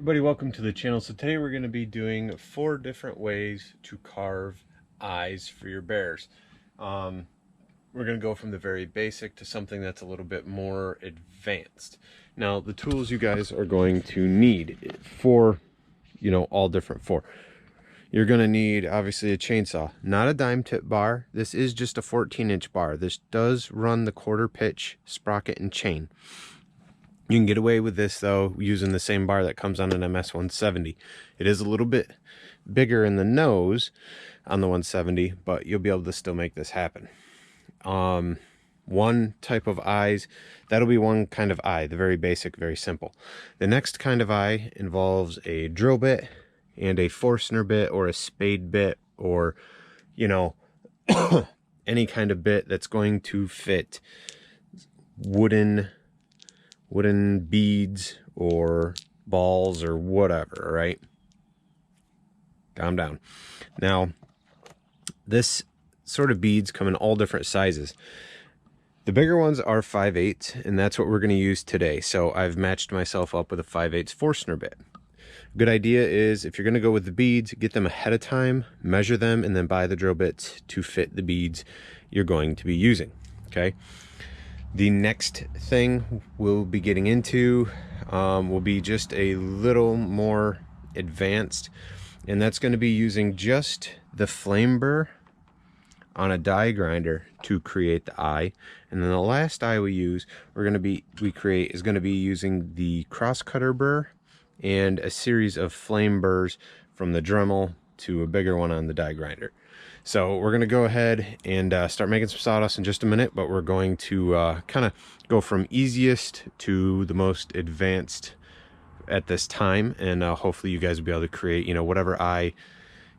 Everybody, welcome to the channel. So today we're going to be doing 4 different ways to carve eyes for your bears. We're going to go from the very basic to something that's a little bit more advanced. Now, the tools you guys are going to need for, all different 4. You're going to need, obviously, a chainsaw, not a dime tip bar. This is just a 14-inch bar. This does run the quarter pitch sprocket and chain. You can get away with this, though, using the same bar that comes on an MS-170. It is a little bit bigger in the nose on the 170, but you'll be able to still make this happen. One type of eyes, that'll be one kind of eye, the very basic, very simple. The next kind of eye involves a drill bit and a Forstner bit or a spade bit or, any kind of bit that's going to fit wooden beads or balls or whatever, right? Calm down. Now, this sort of beads come in all different sizes. The bigger ones are 5/8, and that's what we're going to use today. So I've matched myself up with a 5/8 Forstner bit. Good idea is, if you're going to go with the beads, get them ahead of time, measure them, and then buy the drill bits to fit the beads you're going to be using, okay? The next thing we'll be getting into will be just a little more advanced, and that's going to be using just the flame burr on a die grinder to create the eye. And then the last eye we create is going to be using the cross cutter burr and a series of flame burrs from the Dremel to a bigger one on the die grinder. So we're going to go ahead and start making some sawdust in just a minute, but we're going to kind of go from easiest to the most advanced at this time, and hopefully you guys will be able to create, whatever eye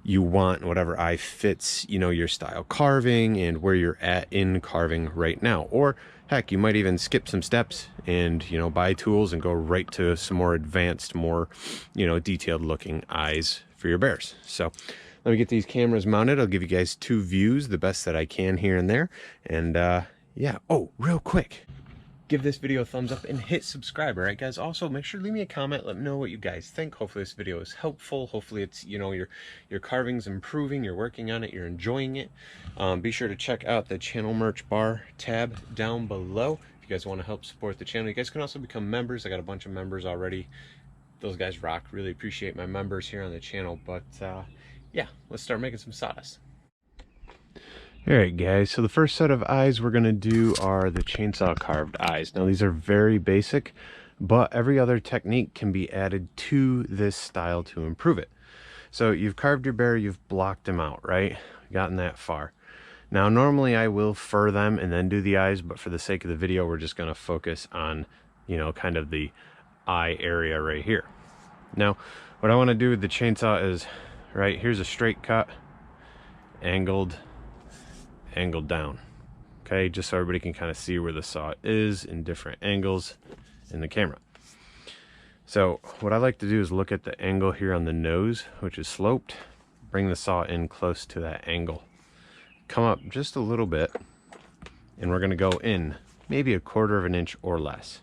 you want, whatever eye fits, your style carving and where you're at in carving right now. Or heck, you might even skip some steps and, buy tools and go right to some more advanced, more, detailed looking eyes for your bears. So let me get these cameras mounted. I'll give you guys 2 views, the best that I can here and there. And yeah, oh, real quick, give this video a thumbs up and hit subscribe, all right, guys? Also, make sure to leave me a comment. Let me know what you guys think. Hopefully this video is helpful. Hopefully it's, your carving's improving, you're working on it, you're enjoying it. Be sure to check out the channel merch bar tab down below if you guys want to help support the channel. You guys can also become members. I got a bunch of members already. Those guys rock. Really appreciate my members here on the channel. But yeah, let's start making some sawdust. All right, guys, so the first set of eyes we're going to do are the chainsaw carved eyes. Now, these are very basic, but every other technique can be added to this style to improve it. So you've carved your bear, you've blocked them out, right? Gotten that far. Now, normally I will fur them and then do the eyes, but for the sake of the video, we're just going to focus on, kind of the eye area right here. Now, what I want to do with the chainsaw is, right, here's a straight cut, angled down, okay, just so everybody can kind of see where the saw is in different angles in the camera. So what I like to do is look at the angle here on the nose, which is sloped, bring the saw in close to that angle, come up just a little bit, and we're going to go in maybe 1/4 of an inch or less.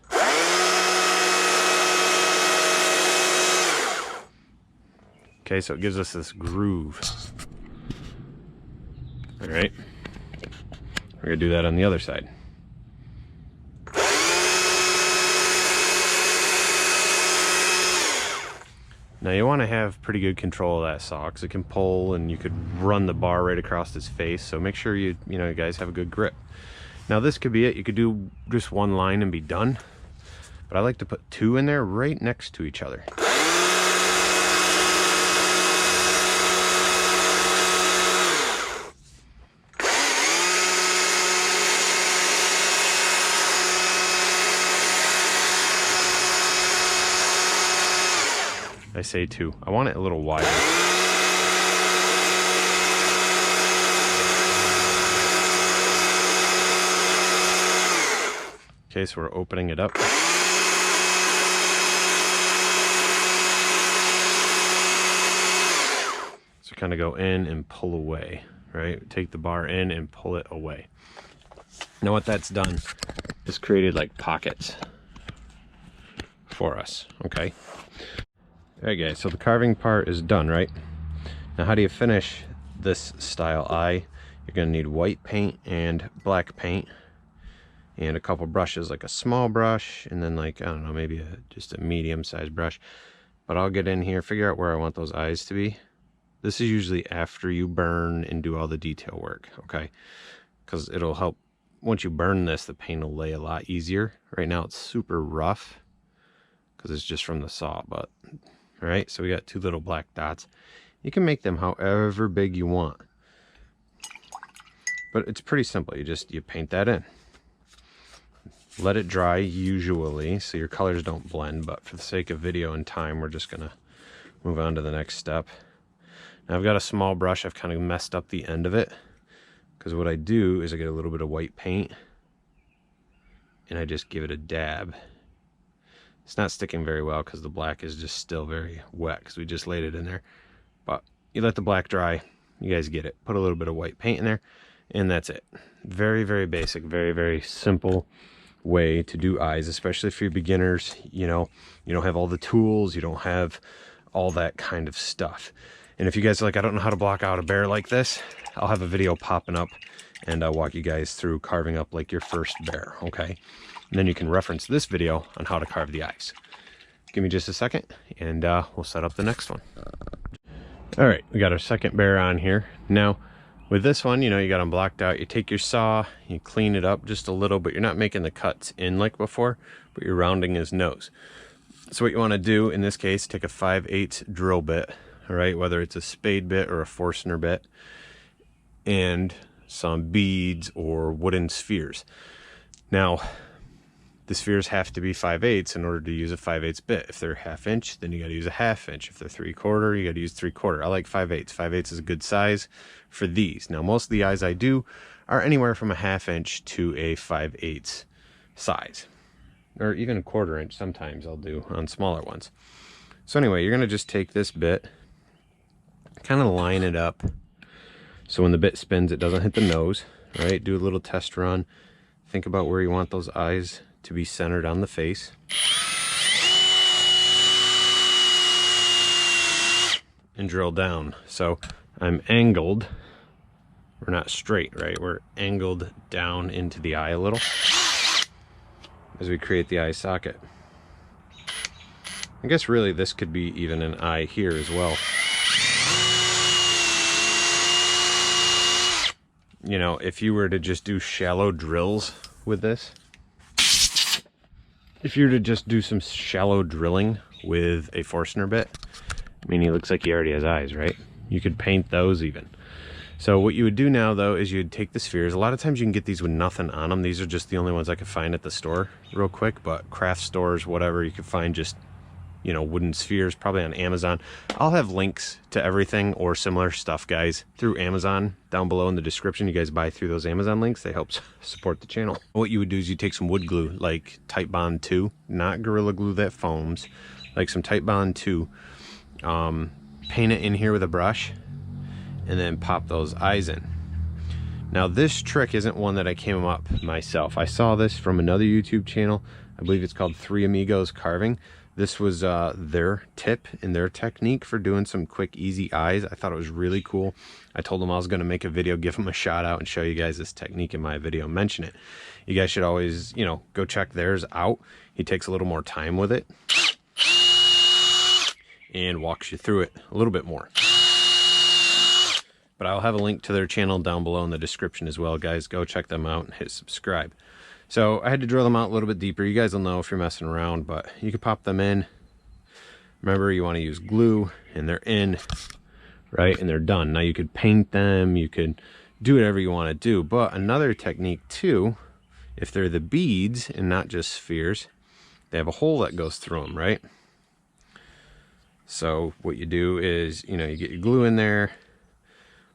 Okay, so it gives us this groove. All right, we're gonna do that on the other side. Now you want to have pretty good control of that saw because it can pull and you could run the bar right across his face. So make sure you guys have a good grip. Now this could be it. You could do just 1 line and be done, but I like to put 2 in there right next to each other. I say 2. I want it a little wider. Okay, so we're opening it up. So kind of go in and pull away, right? Take the bar in and pull it away. Now what that's done is created like pockets for us, okay? Alright guys, so the carving part is done, right? Now how do you finish this style eye? You're going to need white paint and black paint and a couple brushes, like a small brush and then like, I don't know, maybe just a medium sized brush. But I'll get in here, figure out where I want those eyes to be. This is usually after you burn and do all the detail work, okay? Because it'll help, once you burn this, the paint will lay a lot easier. Right now it's super rough because it's just from the saw, but all right, so we got two little black dots. You can make them however big you want, but it's pretty simple. You paint that in, let it dry usually so your colors don't blend, but for the sake of video and time, we're just gonna move on to the next step. Now I've got a small brush. I've kind of messed up the end of it because what I do is I get a little bit of white paint and I just give it a dab. It's not sticking very well because the black is just still very wet because we just laid it in there. But you let the black dry, you guys get it. Put a little bit of white paint in there, and that's it. Very, very basic, very, very simple way to do eyes, especially for you beginners. You know, you don't have all the tools, you don't have all that kind of stuff. And if you guys are like, I don't know how to block out a bear like this, I'll have a video popping up and I'll walk you guys through carving up like your first bear, okay? And then you can reference this video on how to carve the eyes. Give me just a second and we'll set up the next one. All right, we got our second bear on here. Now, with this one, you know, you got them blocked out. You take your saw, you clean it up just a little, but you're not making the cuts in like before, but you're rounding his nose. So what you want to do in this case, take a 5/8 drill bit, all right, whether it's a spade bit or a Forstner bit, and some beads or wooden spheres. Now, the spheres have to be 5/8 in order to use a 5/8 bit. If they're 1/2 inch, then you got to use a 1/2 inch. If they're 3/4, you got to use 3/4. I like 5/8. 5/8 is a good size for these. Now, most of the eyes I do are anywhere from a 1/2 inch to a 5/8 size, or even a 1/4 inch. Sometimes I'll do on smaller ones. So anyway, you're gonna just take this bit, kind of line it up, so when the bit spins, it doesn't hit the nose. Right? Do a little test run. Think about where you want those eyes to be centered on the face. And drill down. So I'm angled. We're not straight, right? We're angled down into the eye a little as we create the eye socket. I guess really this could be even an eye here as well. You know, if you were to just do shallow drills with this, if you were to just do some shallow drilling with a Forstner bit, I mean, he looks like he already has eyes, right? You could paint those even. So what you would do now, though, is you'd take the spheres. A lot of times you can get these with nothing on them. These are just the only ones I could find at the store real quick, but craft stores, whatever, you could find just, you know, wooden spheres, probably on Amazon. I'll have links to everything or similar stuff, guys, through Amazon down below in the description. You guys buy through those Amazon links. They help support the channel. What you would do is you take some wood glue, like Titebond 2, not Gorilla Glue that foams, like some Titebond 2. Paint it in here with a brush and then pop those eyes in. Now this trick isn't one that I came up myself. I saw this from another YouTube channel. I believe it's called Three Amigos Carving. This was their tip and their technique for doing some quick, easy eyes. I thought it was really cool. I told them I was going to make a video, give them a shout out, and show you guys this technique in my video, mention it. You guys should always, you know, go check theirs out. He takes a little more time with it and walks you through it a little bit more. But I'll have a link to their channel down below in the description as well, guys. Go check them out and hit subscribe. So I had to drill them out a little bit deeper. You guys will know if you're messing around, but you can pop them in. Remember, you want to use glue, and they're in, right? And they're done. Now you could paint them, you could do whatever you want to do. But another technique too, if they're the beads and not just spheres, they have a hole that goes through them, right? So what you do is, you know, you get your glue in there,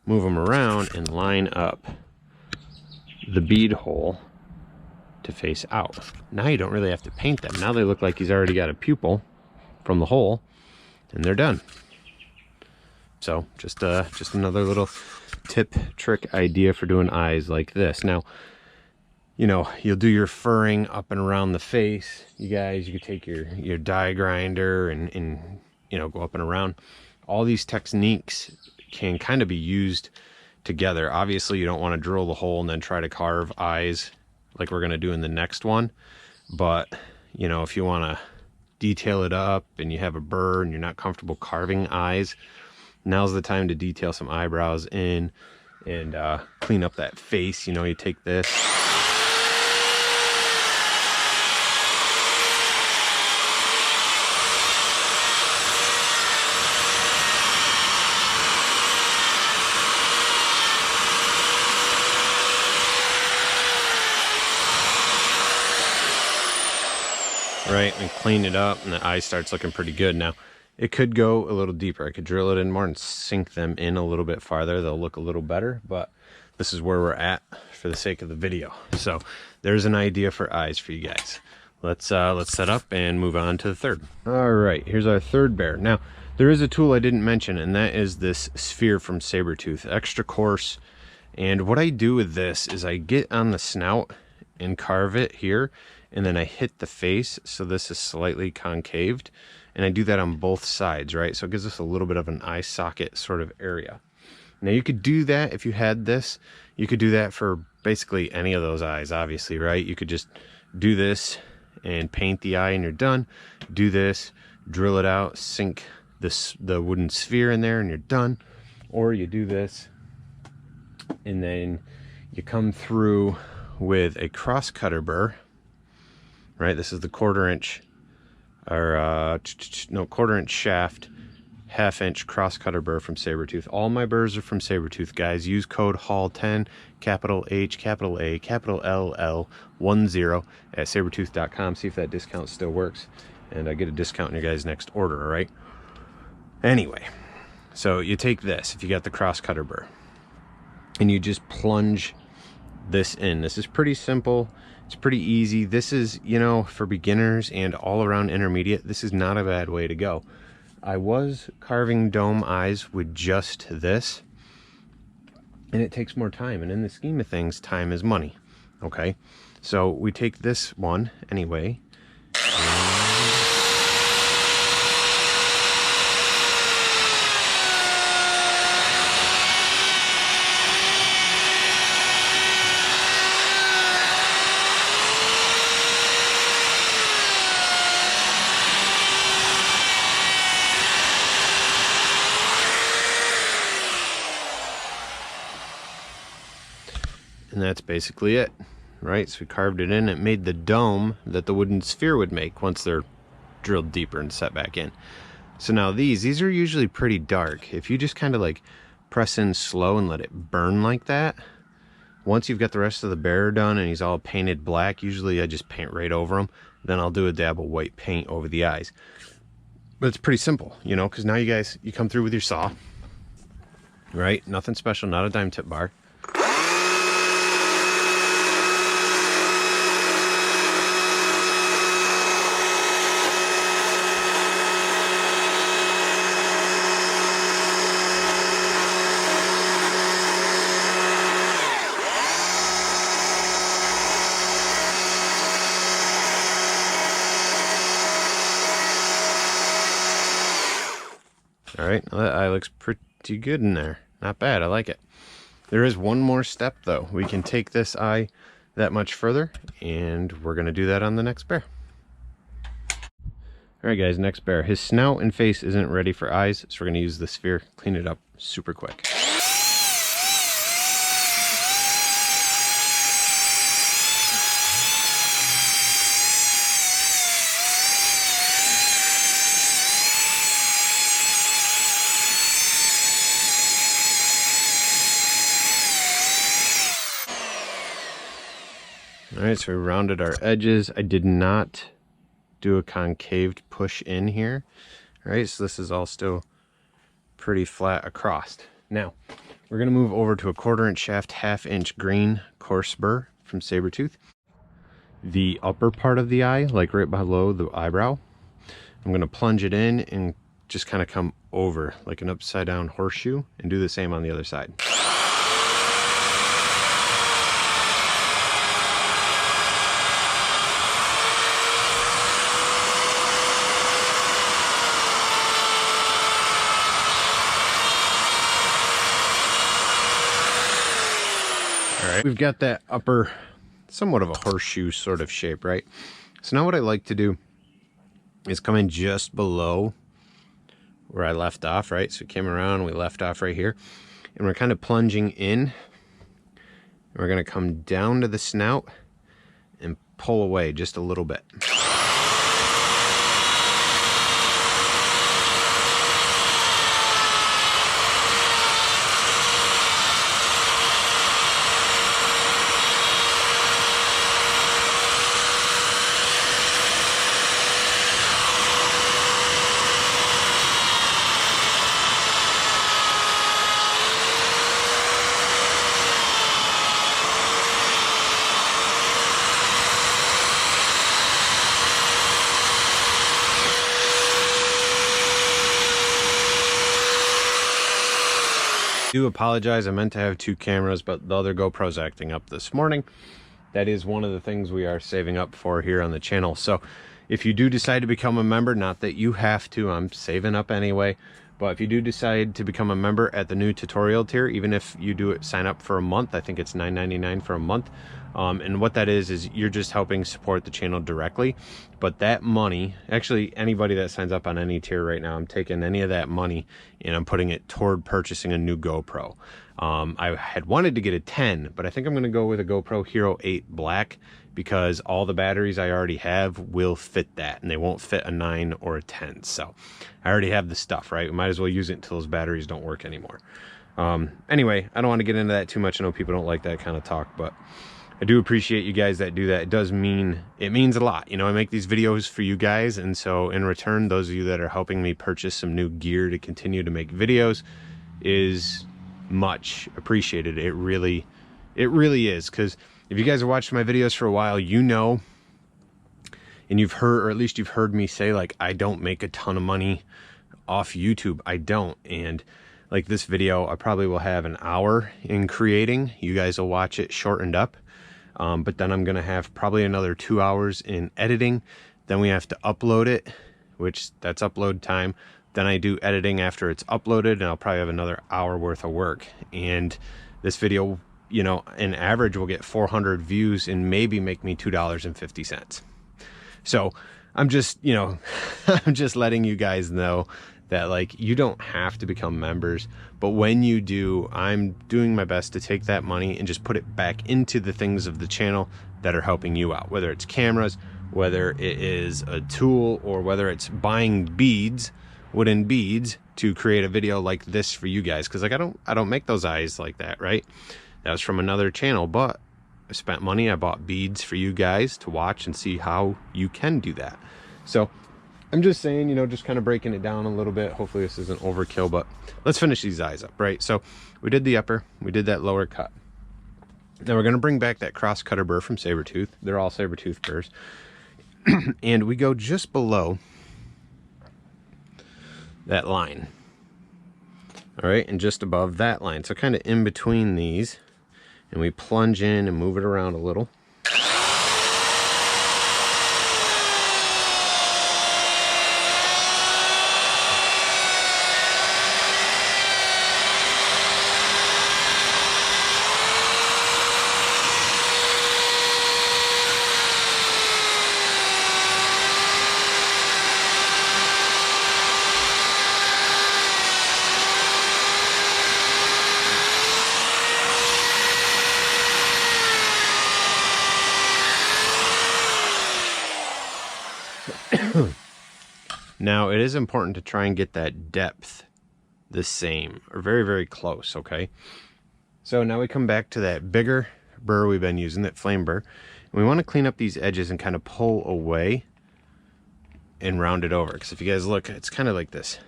move them around, and line up the bead hole to face out. Now you don't really have to paint them. Now they look like he's already got a pupil from the hole, and they're done. So just another little tip, trick idea for doing eyes like this. Now, you know, you'll do your furring up and around the face. You guys, you could take your die grinder and you know, go up and around. All these techniques can kind of be used together. Obviously, you don't want to drill the hole and then try to carve eyes like we're going to do in the next one. But, you know, if you want to detail it up and you have a burr and you're not comfortable carving eyes, now's the time to detail some eyebrows in and clean up that face. You know, you take this. Right, and clean it up, and the eye starts looking pretty good. Now, it could go a little deeper. I could drill it in more and sink them in a little bit farther. They'll look a little better, but this is where we're at for the sake of the video. So there's an idea for eyes for you guys. Let's set up and move on to the third. All right, here's our third bear. Now, there is a tool I didn't mention, and that is this sphere from Saburrtooth, extra coarse. And what I do with this is I get on the snout and carve it here, and then I hit the face, so this is slightly concaved, and I do that on both sides, right? So it gives us a little bit of an eye socket sort of area. Now you could do that if you had this. You could do that for basically any of those eyes, obviously, right? You could just do this and paint the eye and you're done. Do this, drill it out, sink the wooden sphere in there and you're done. Or you do this and then you come through with a cross cutter burr. Right, this is the quarter inch shaft, half-inch cross cutter burr from Saburrtooth. All my burrs are from Saburrtooth, guys. Use code HALL10, capital H, capital A, capital LL 10 at saburrtooth.com. See if that discount still works, and I get a discount in your guys' next order. All right. Anyway, so you take this if you got the cross cutter burr, and you just plunge this in. This is pretty simple. It's pretty easy. This is, you know, for beginners and all around intermediate, this is not a bad way to go. I was carving dome eyes with just this, and it takes more time. And in the scheme of things, time is money. Okay, so we take this one anyway. And that's basically it, right? So we carved it in. It made the dome that the wooden sphere would make once they're drilled deeper and set back in. So now these are usually pretty dark. If you just kind of like press in slow and let it burn like that, once you've got the rest of the bear done and he's all painted black, usually I just paint right over him. Then I'll do a dab of white paint over the eyes. But it's pretty simple, you know, because now you come through with your saw, right? Nothing special, not a dime tip bar. All right, well, that eye looks pretty good in there. Not bad, I like it. There is one more step though. We can take this eye that much further, and we're gonna do that on the next bear. All right guys, next bear. His snout and face isn't ready for eyes, so we're gonna use the sphere, clean it up super quick. All right, so we rounded our edges. I did not do a concaved push in here. All right, so this is all still pretty flat across. Now, we're gonna move over to a 1/4 inch shaft, 1/2 inch green coarse burr from Saburrtooth. The upper part of the eye, like right below the eyebrow, I'm gonna plunge it in and just kind of come over like an upside down horseshoe and do the same on the other side. right? We've got that upper, somewhat of a horseshoe sort of shape, right? So now what I like to do is come in just below where I left off, right? So we came around, we left off right here, and we're kind of plunging in. We're going to come down to the snout and pull away just a little bit. I do apologize, I meant to have 2 cameras, but the other GoPro's acting up this morning. That is one of the things we are saving up for here on the channel. So if you do decide to become a member, not that you have to, I'm saving up anyway, but if you do decide to become a member at the new tutorial tier, even if you do it, sign up for a month, I think it's $9.99 for a month. And what that is you're just helping support the channel directly. But that money, actually anybody that signs up on any tier right now, I'm taking any of that money and I'm putting it toward purchasing a new GoPro. I had wanted to get a 10, but I think I'm going to go with a GoPro Hero 8 Black because all the batteries I already have will fit that, and they won't fit a 9 or a 10. So I already have the stuff, right? We might as well use it until those batteries don't work anymore. Anyway, I don't want to get into that too much. I know people don't like that kind of talk, but I do appreciate you guys that do that. It means a lot. You know, I make these videos for you guys, and so in return, those of you that are helping me purchase some new gear to continue to make videos is much appreciated. It really is, because if you guys have watched my videos for a while, you know, and you've heard, or at least you've heard me say, like, I don't make a ton of money off YouTube. I don't. And like this video, I probably will have an hour in creating. You guys will watch it shortened up. But then I'm going to have probably another 2 hours in editing. Then we have to upload it, which that's upload time. Then I do editing after it's uploaded, and I'll probably have another hour worth of work. And this video, you know, in average will get 400 views and maybe make me $2.50. So I'm just, you know, I'm just letting you guys know that, like, you don't have to become members, but when you do, I'm doing my best to take that money and just put it back into the things of the channel that are helping you out, whether it's cameras, whether it is a tool, or whether it's buying beads, wooden beads, to create a video like this for you guys. Because, like, I don't make those eyes like that, right? That was from another channel, but I spent money. I bought beads for you guys to watch and see how you can do that. So I'm just saying, you know, just kind of breaking it down a little bit. Hopefully this isn't overkill, but let's finish these eyes up, right? So we did the upper, we did that lower cut. Now we're going to bring back that cross cutter burr from Saburrtooth. They're all Saburrtooth burrs. And we go just below that line. All right, and just above that line. So kind of in between these, and we plunge in and move it around a little. Now, it is important to try and get that depth the same, or very, very close, okay? So now we come back to that bigger burr we've been using, that flame burr, and we want to clean up these edges and kind of pull away and round it over. Because if you guys look, it's kind of like this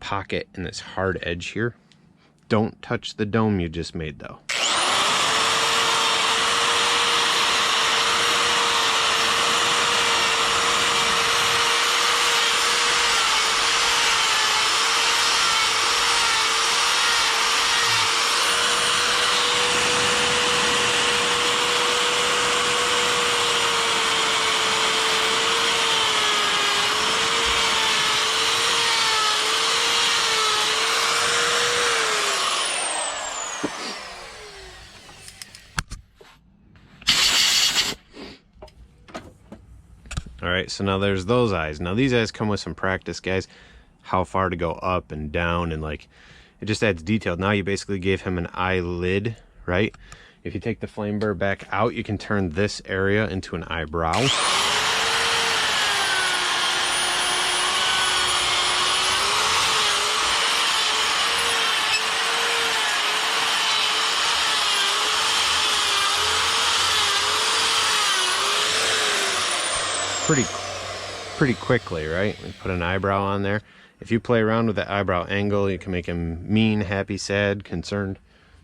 pocket and this hard edge here. Don't touch the dome you just made, though. right? So now there's those eyes. Now these eyes come with some practice, guys, how far to go up and down, and like it just adds detail. Now you basically gave him an eyelid, right? If you take the flame burr back out, you can turn this area into an eyebrow. Pretty quickly, right? We put an eyebrow on there. If you play around with the eyebrow angle, you can make him mean, happy, sad, concerned.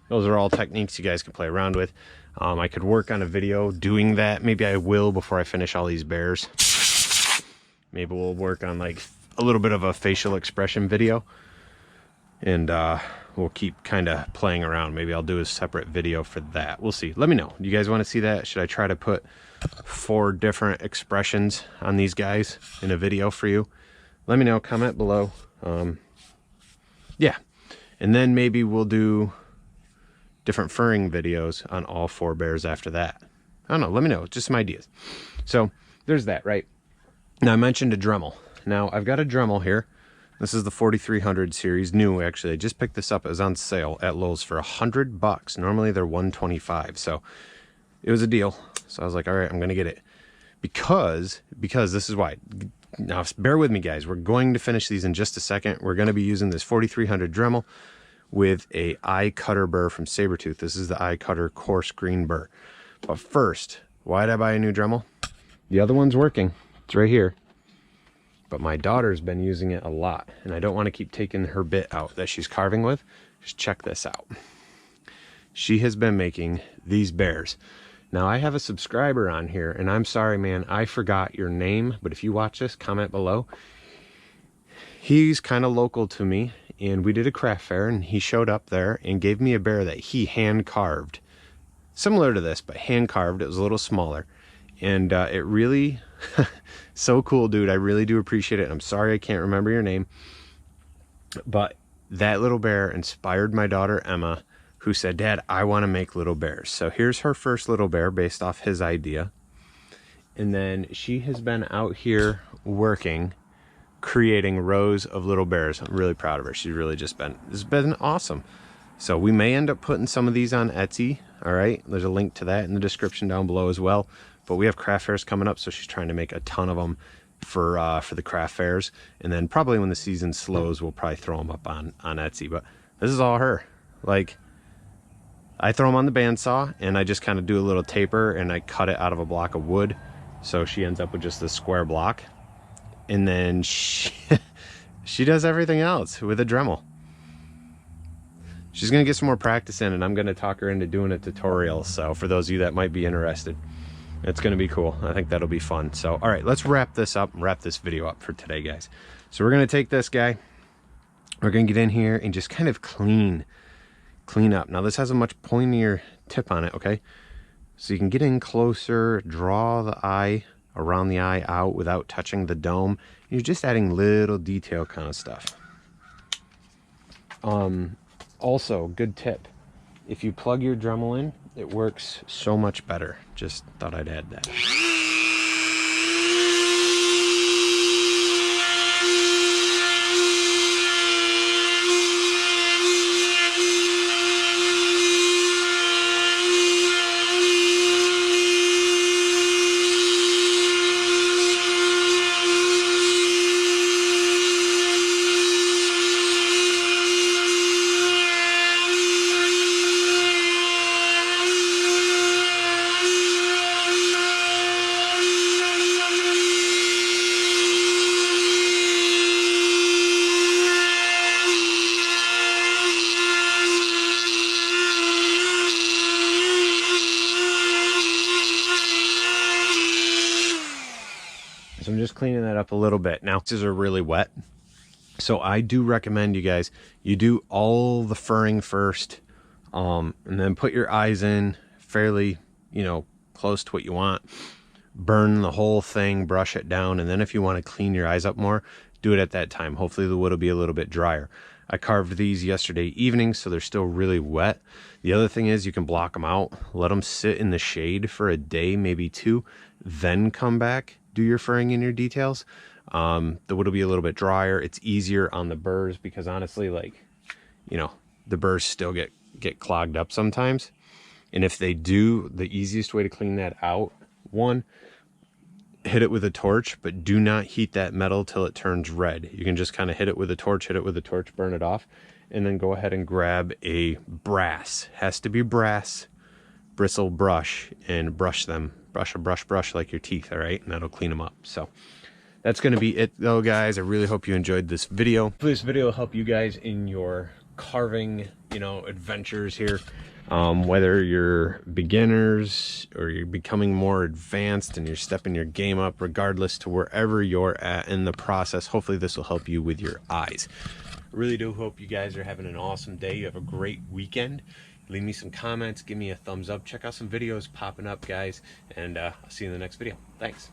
Those are all techniques you guys can play around with. I could work on a video doing that. Maybe I will before I finish all these bears. Maybe we'll work on like a little bit of a facial expression video, and we'll keep kind of playing around. Maybe I'll do a separate video for that. We'll see. Let me know. Do you guys want to see that? Should I try to put 4 different expressions on these guys in a video for you? Let me know. Comment below. Yeah, and then maybe we'll do different furring videos on all 4 bears after that. I don't know. Let me know. Just some ideas. So there's that, right? Now I mentioned a Dremel. Now I've got a Dremel here. This is the 4300 series, new actually. I just picked this up. It was on sale at Lowe's for $100. Normally they're $125, so it was a deal. So I was like, all right, I'm gonna get it because this is why. Now bear with me, guys. We're going to finish these in just a second. We're going to be using this 4300 Dremel with a eye cutter burr from Saburrtooth. This is the eye cutter coarse green burr. But first, why did I buy a new Dremel? The other one's working. It's right here. But my daughter's been using it a lot, and I don't want to keep taking her bit out that she's carving with. Just check this out. She has been making these bears. Now I have a subscriber on here, and I'm sorry, man, I forgot your name, but if you watch this, comment below. He's kind of local to me, and we did a craft fair, and he showed up there and gave me a bear that he hand carved. Similar to this, but hand carved. It was a little smaller. And it really, so cool, dude. I really do appreciate it. I'm sorry I can't remember your name. But that little bear inspired my daughter, Emma, who said, Dad, I want to make little bears. So here's her first little bear based off his idea. And then she has been out here working, creating rows of little bears. I'm really proud of her. She's really just been, it's been awesome. So we may end up putting some of these on Etsy. All right. There's a link to that in the description down below as well. But we have craft fairs coming up, so she's trying to make a ton of them for the craft fairs. And then probably when the season slows, we'll probably throw them up on Etsy. But this is all her. Like, I throw them on the bandsaw, and I just kind of do a little taper, and I cut it out of a block of wood. So she ends up with just this square block. And then she does everything else with a Dremel. She's going to get some more practice in, and I'm going to talk her into doing a tutorial. So for those of you that might be interested, it's going to be cool. I think that'll be fun. So, all right, let's wrap this up, wrap this video up for today, guys. So we're going to take this guy. We're going to get in here and just kind of clean up. Now, this has a much pointier tip on it, okay? So you can get in closer, draw the eye around the eye out without touching the dome. You're just adding little detail kind of stuff. Also, good tip. If you plug your Dremel in, it works so much better. Just thought I'd add that. So I'm just cleaning that up a little bit. Now, these are really wet. So I do recommend you guys, you do all the furring first, and then put your eyes in fairly, close to what you want. Burn the whole thing, brush it down, and then if you want to clean your eyes up more, do it at that time. Hopefully the wood will be a little bit drier. I carved these yesterday evening, so they're still really wet. The other thing is you can block them out, let them sit in the shade for a day, maybe 2, then come back, do your furring and your details. The wood will be a little bit drier. It's easier on the burrs because honestly, like, you know, the burrs still get clogged up sometimes. And if they do, the easiest way to clean that out, one, hit it with a torch, but do not heat that metal till it turns red. You can just kind of hit it with a torch, burn it off, and then go ahead and grab a brass, has to be brass, bristle brush, and brush them. Brush like your teeth, all right? And that'll clean them up. So that's going to be it though, guys. I really hope you enjoyed this video. Hopefully this video will help you guys in your carving, you know, adventures here. Whether you're beginners or you're becoming more advanced and you're stepping your game up, regardless to wherever you're at in the process, hopefully this will help you with your eyes. I really do hope you guys are having an awesome day. You have a great weekend. Leave me some comments, give me a thumbs up, check out some videos popping up, guys, and I'll see you in the next video. Thanks.